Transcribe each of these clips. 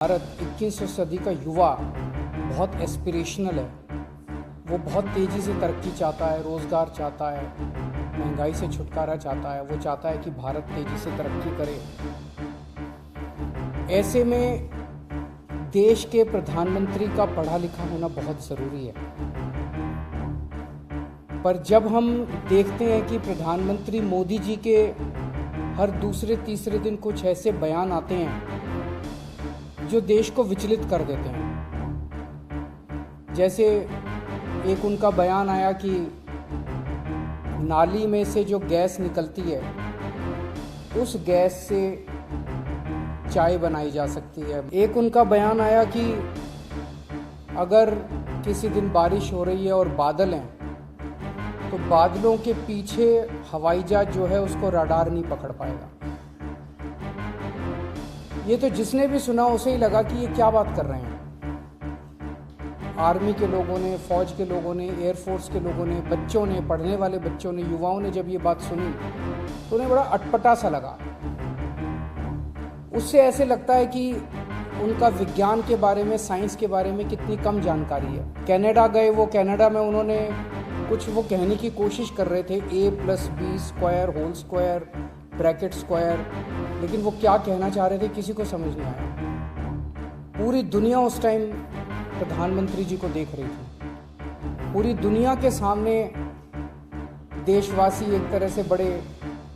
भारत 21वीं सदी का युवा बहुत एस्पिरेशनल है। वो बहुत तेज़ी से तरक्की चाहता है, रोज़गार चाहता है, महंगाई से छुटकारा चाहता है। वो चाहता है कि भारत तेज़ी से तरक्की करे। ऐसे में देश के प्रधानमंत्री का पढ़ा लिखा होना बहुत ज़रूरी है। पर जब हम देखते हैं कि प्रधानमंत्री मोदी जी के हर दूसरे तीसरे दिन कुछ ऐसे बयान आते हैं जो देश को विचलित कर देते हैं। जैसे एक उनका बयान आया कि नाली में से जो गैस निकलती है उस गैस से चाय बनाई जा सकती है। एक उनका बयान आया कि अगर किसी दिन बारिश हो रही है और बादल हैं तो बादलों के पीछे हवाई जहाज जो है उसको रडार नहीं पकड़ पाएगा। ये तो जिसने भी सुना उसे ही लगा कि ये क्या बात कर रहे हैं। आर्मी के लोगों ने, फौज के लोगों ने, एयरफोर्स के लोगों ने, बच्चों ने, पढ़ने वाले बच्चों ने, युवाओं ने जब ये बात सुनी तो उन्हें बड़ा अटपटा सा लगा। उससे ऐसे लगता है कि उनका विज्ञान के बारे में, साइंस के बारे में कितनी कम जानकारी है। कनाडा गए, वो कनाडा में उन्होंने कुछ वो कहने की कोशिश कर रहे थे a+b² ब्रैकेट स्क्वायर, लेकिन वो क्या कहना चाह रहे थे किसी को समझ नहीं आया। पूरी दुनिया उस टाइम प्रधानमंत्री जी को देख रही थी। पूरी दुनिया के सामने देशवासी एक तरह से बड़े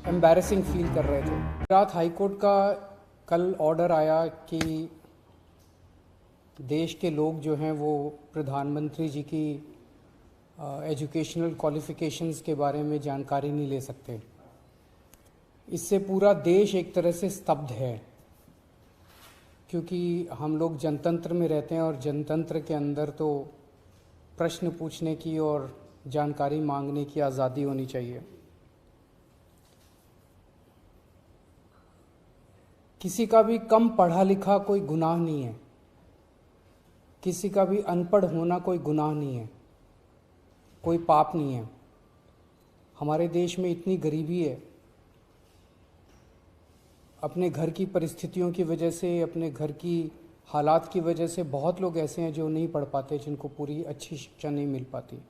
एम्बैरेसिंग फील कर रहे थे। गुजरात हाईकोर्ट का कल ऑर्डर आया कि देश के लोग जो हैं वो प्रधानमंत्री जी की एजुकेशनल क्वालिफ़िकेशंस के बारे में जानकारी नहीं ले सकते। इससे पूरा देश एक तरह से स्तब्ध है, क्योंकि हम लोग जनतंत्र में रहते हैं और जनतंत्र के अंदर तो प्रश्न पूछने की और जानकारी मांगने की आज़ादी होनी चाहिए। किसी का भी कम पढ़ा लिखा कोई गुनाह नहीं है, किसी का भी अनपढ़ होना कोई गुनाह नहीं है, कोई पाप नहीं है। हमारे देश में इतनी गरीबी है, अपने घर की परिस्थितियों की वजह से, अपने घर की हालात की वजह से बहुत लोग ऐसे हैं जो नहीं पढ़ पाते, जिनको पूरी अच्छी शिक्षा नहीं मिल पाती।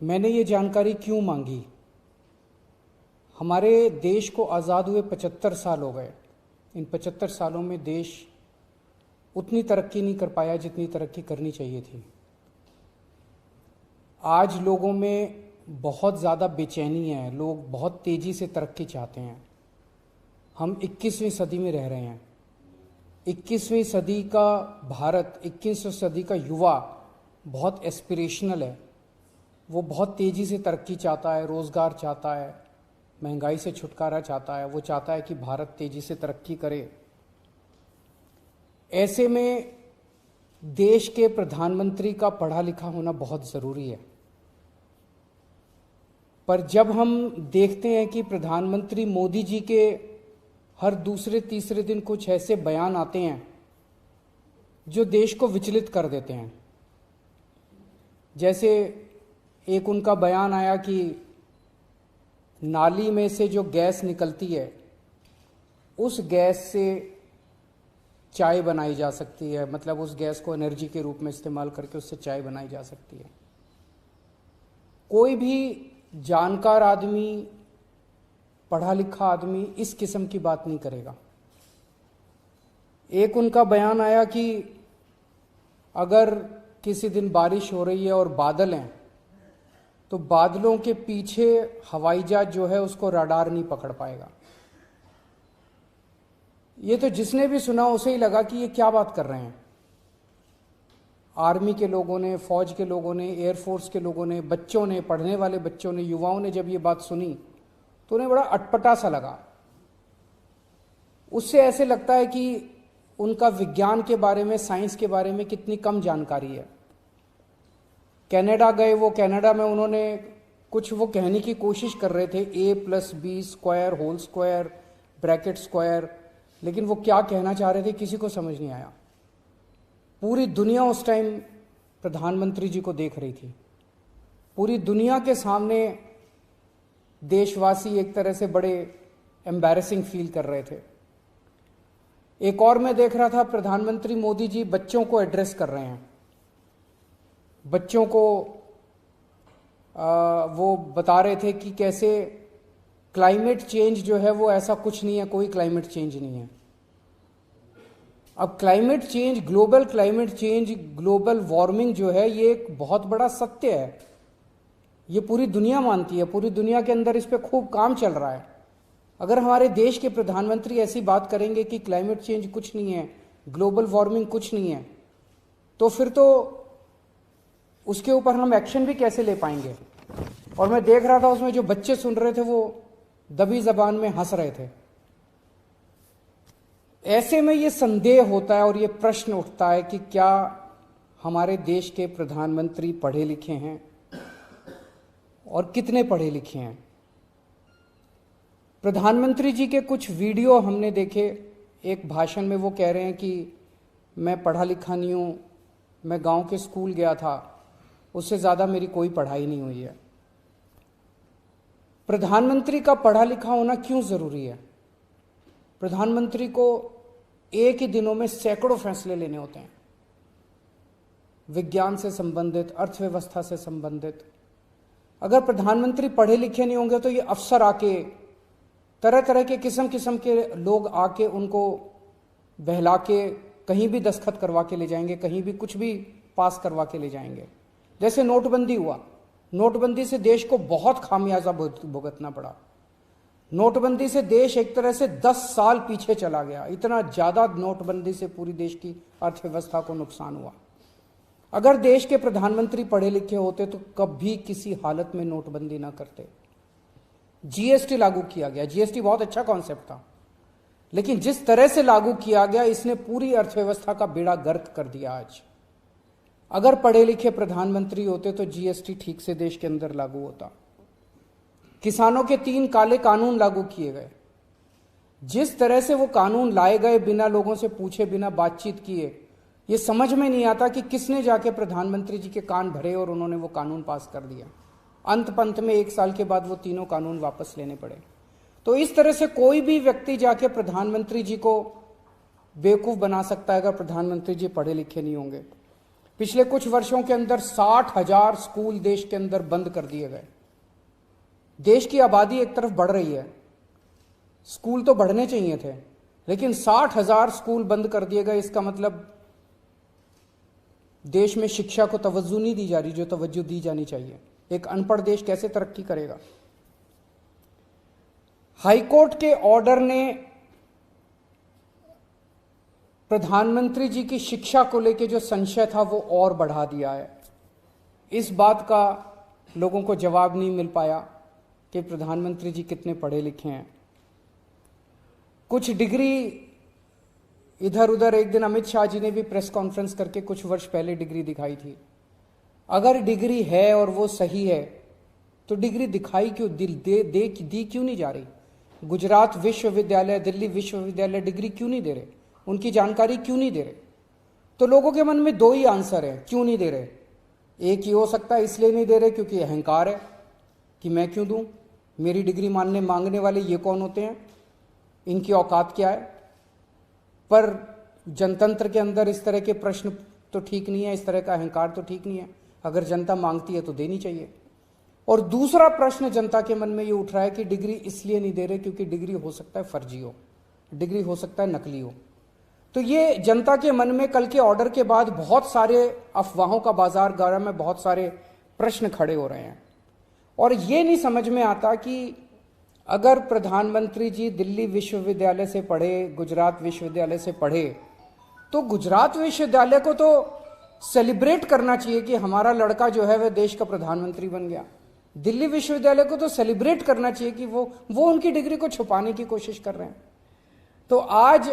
मैंने ये जानकारी क्यों मांगी? हमारे देश को आज़ाद हुए 75 साल हो गए। इन 75 सालों में देश उतनी तरक्की नहीं कर पाया जितनी तरक्की करनी चाहिए थी। आज लोगों में बहुत ज़्यादा बेचैनी है, लोग बहुत तेज़ी से तरक्की चाहते हैं। हम 21वीं सदी में रह रहे हैं। 21वीं सदी का भारत, 21वीं सदी का युवा बहुत एस्पिरेशनल है। वो बहुत तेज़ी से तरक्की चाहता है, रोज़गार चाहता है, महंगाई से छुटकारा चाहता है। वो चाहता है कि भारत तेज़ी से तरक्की करे। ऐसे में देश के प्रधानमंत्री का पढ़ा लिखा होना बहुत ज़रूरी है। पर जब हम देखते हैं कि प्रधानमंत्री मोदी जी के हर दूसरे तीसरे दिन कुछ ऐसे बयान आते हैं जो देश को विचलित कर देते हैं। जैसे एक उनका बयान आया कि नाली में से जो गैस निकलती है उस गैस से चाय बनाई जा सकती है, मतलब उस गैस को एनर्जी के रूप में इस्तेमाल करके उससे चाय बनाई जा सकती है। कोई भी जानकार आदमी, पढ़ा लिखा आदमी इस किस्म की बात नहीं करेगा। एक उनका बयान आया कि अगर किसी दिन बारिश हो रही है और बादल हैं तो बादलों के पीछे हवाई जहाज जो है उसको रडार नहीं पकड़ पाएगा। ये तो जिसने भी सुना उसे ही लगा कि ये क्या बात कर रहे हैं। आर्मी के लोगों ने, फौज के लोगों ने, एयरफोर्स के लोगों ने, बच्चों ने, पढ़ने वाले बच्चों ने, युवाओं ने जब ये बात सुनी तो उन्हें बड़ा अटपटा सा लगा। उससे ऐसे लगता है कि उनका विज्ञान के बारे में, साइंस के बारे में कितनी कम जानकारी है। कनाडा गए, वो कनाडा में उन्होंने कुछ वो कहने की कोशिश कर रहे थे a+b² ब्रैकेट स्क्वायर, लेकिन वो क्या कहना चाह रहे थे किसी को समझ नहीं आया। पूरी दुनिया उस टाइम प्रधानमंत्री जी को देख रही थी। पूरी दुनिया के सामने देशवासी एक तरह से बड़े एम्बैरेसिंग फील कर रहे थे। एक और मैं देख रहा था, प्रधानमंत्री मोदी जी बच्चों को एड्रेस कर रहे हैं, बच्चों को वो बता रहे थे कि कैसे क्लाइमेट चेंज जो है वो ऐसा कुछ नहीं है, कोई क्लाइमेट चेंज नहीं है। अब climate change, global climate change, global warming जो है ये एक बहुत बड़ा सत्य है, ये पूरी दुनिया मानती है, पूरी दुनिया के अंदर इस पे खूब काम चल रहा है। अगर हमारे देश के प्रधानमंत्री ऐसी बात करेंगे कि क्लाइमेट चेंज कुछ नहीं है, ग्लोबल वार्मिंग कुछ नहीं है, तो फिर तो उसके ऊपर हम एक्शन भी कैसे ले पाएंगे। और मैं देख रहा था उसमें जो बच्चे सुन रहे थे वो दबी जबान में हंस रहे थे। ऐसे में ये संदेह होता है और ये प्रश्न उठता है कि क्या हमारे देश के प्रधानमंत्री पढ़े लिखे हैं और कितने पढ़े लिखे हैं। प्रधानमंत्री जी के कुछ वीडियो हमने देखे, एक भाषण में वो कह रहे हैं कि मैं पढ़ा लिखा नहीं हूं, मैं गांव के स्कूल गया था, उससे ज्यादा मेरी कोई पढ़ाई नहीं हुई है। प्रधानमंत्री का पढ़ा लिखा होना क्यों जरूरी है। प्रधानमंत्री को एक ही दिनों में सैकड़ों फैसले लेने होते हैं, विज्ञान से संबंधित, अर्थव्यवस्था से संबंधित। अगर प्रधानमंत्री पढ़े लिखे नहीं होंगे तो ये अफसर आके, तरह तरह के किस्म के लोग आके उनको बहला के कहीं भी दस्तखत करवा के ले जाएंगे, कहीं भी कुछ भी पास करवा के ले जाएंगे। जैसे नोटबंदी हुआ, नोटबंदी से देश को बहुत खामियाजा भुगतना पड़ा। नोटबंदी से देश एक तरह से 10 साल पीछे चला गया, इतना ज्यादा नोटबंदी से पूरी देश की अर्थव्यवस्था को नुकसान हुआ। अगर देश के प्रधानमंत्री पढ़े लिखे होते तो कभी किसी हालत में नोटबंदी ना करते। जीएसटी लागू किया गया, जीएसटी बहुत अच्छा कॉन्सेप्ट था, लेकिन जिस तरह से लागू किया गया इसने पूरी अर्थव्यवस्था का बेड़ा गर्क कर दिया। आज अगर पढ़े लिखे प्रधानमंत्री होते तो जीएसटी ठीक से देश के अंदर लागू होता। किसानों के 3 काले कानून लागू किए गए। जिस तरह से वो कानून लाए गए बिना लोगों से पूछे, बिना बातचीत किए, ये समझ में नहीं आता कि किसने जाके प्रधानमंत्री जी के कान भरे और उन्होंने वो कानून पास कर दिया। अंत पंत में 1 साल के बाद वो तीनों कानून वापस लेने पड़े। तो इस तरह से कोई भी व्यक्ति जाके प्रधानमंत्री जी को बेवकूफ बना सकता है अगर प्रधानमंत्री जी पढ़े लिखे नहीं होंगे। पिछले कुछ वर्षों के अंदर 60,000 स्कूल देश के अंदर बंद कर दिए गए। देश की आबादी एक तरफ बढ़ रही है, स्कूल तो बढ़ने चाहिए थे, लेकिन 60,000 स्कूल बंद कर दिए गए। इसका मतलब देश में शिक्षा को तवज्जो नहीं दी जा रही जो तवज्जो दी जानी चाहिए। एक अनपढ़ देश कैसे तरक्की करेगा। हाईकोर्ट के ऑर्डर ने प्रधानमंत्री जी की शिक्षा को लेकर जो संशय था वो और बढ़ा दिया है। इस बात का लोगों को जवाब नहीं मिल पाया कि प्रधानमंत्री जी कितने पढ़े लिखे हैं। कुछ डिग्री इधर उधर, एक दिन अमित शाह जी ने भी प्रेस कॉन्फ्रेंस करके कुछ वर्ष पहले डिग्री दिखाई थी। अगर डिग्री है और वो सही है तो डिग्री दिखाई क्यों, दी क्यों नहीं जा रही। गुजरात विश्वविद्यालय, दिल्ली विश्वविद्यालय डिग्री क्यों नहीं दे रहे, उनकी जानकारी क्यों नहीं दे रहे। तो लोगों के मन में 2 ही आंसर है क्यों नहीं दे रहे। एक ही हो सकता है इसलिए नहीं दे रहे क्योंकि अहंकार है कि मैं क्यों दूं, मेरी डिग्री मांगने वाले ये कौन होते हैं, इनकी औकात क्या है। पर जनतंत्र के अंदर इस तरह के प्रश्न तो ठीक नहीं है, इस तरह का अहंकार तो ठीक नहीं है। अगर जनता मांगती है तो देनी चाहिए। और दूसरा प्रश्न जनता के मन में ये उठ रहा है कि डिग्री इसलिए नहीं दे रहे क्योंकि डिग्री हो सकता है फर्जी हो, डिग्री हो सकता है नकली हो। तो ये जनता के मन में कल के ऑर्डर के बाद बहुत सारे अफवाहों का बाजार गर्म है, बहुत सारे प्रश्न खड़े हो रहे हैं। और ये नहीं समझ में आता कि अगर प्रधानमंत्री जी दिल्ली विश्वविद्यालय से पढ़े, गुजरात विश्वविद्यालय से पढ़े, तो गुजरात विश्वविद्यालय को तो सेलिब्रेट करना चाहिए कि हमारा लड़का जो है वह देश का प्रधानमंत्री बन गया। दिल्ली विश्वविद्यालय को तो सेलिब्रेट करना चाहिए कि वो उनकी डिग्री को छुपाने की कोशिश कर रहे हैं। तो आज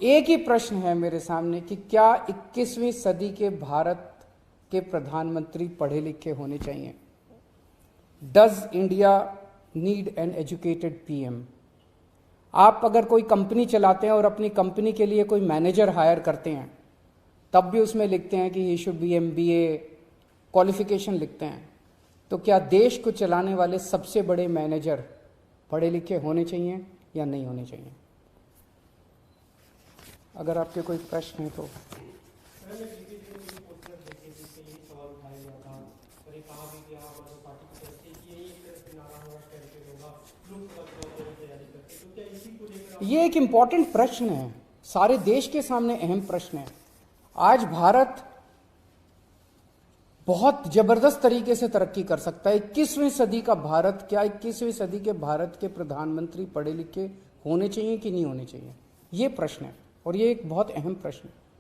एक ही प्रश्न है मेरे सामने कि क्या 21वीं सदी के भारत के प्रधानमंत्री पढ़े लिखे होने चाहिए। Does India need an educated PM. आप अगर कोई कंपनी चलाते हैं और अपनी कंपनी के लिए कोई मैनेजर हायर करते हैं तब भी उसमें लिखते हैं कि he should be MBA qualification लिखते हैं। तो क्या देश को चलाने वाले सबसे बड़े मैनेजर पढ़े लिखे होने चाहिए या नहीं होने चाहिए। अगर आपके कोई प्रश्न है तो। ये एक इम्पॉर्टेंट प्रश्न है, सारे देश के सामने अहम प्रश्न है। आज भारत बहुत जबरदस्त तरीके से तरक्की कर सकता है। 21वीं सदी का भारत, क्या 21वीं सदी के भारत के प्रधानमंत्री पढ़े लिखे होने चाहिए कि नहीं होने चाहिए, ये प्रश्न है, और ये एक बहुत अहम प्रश्न है।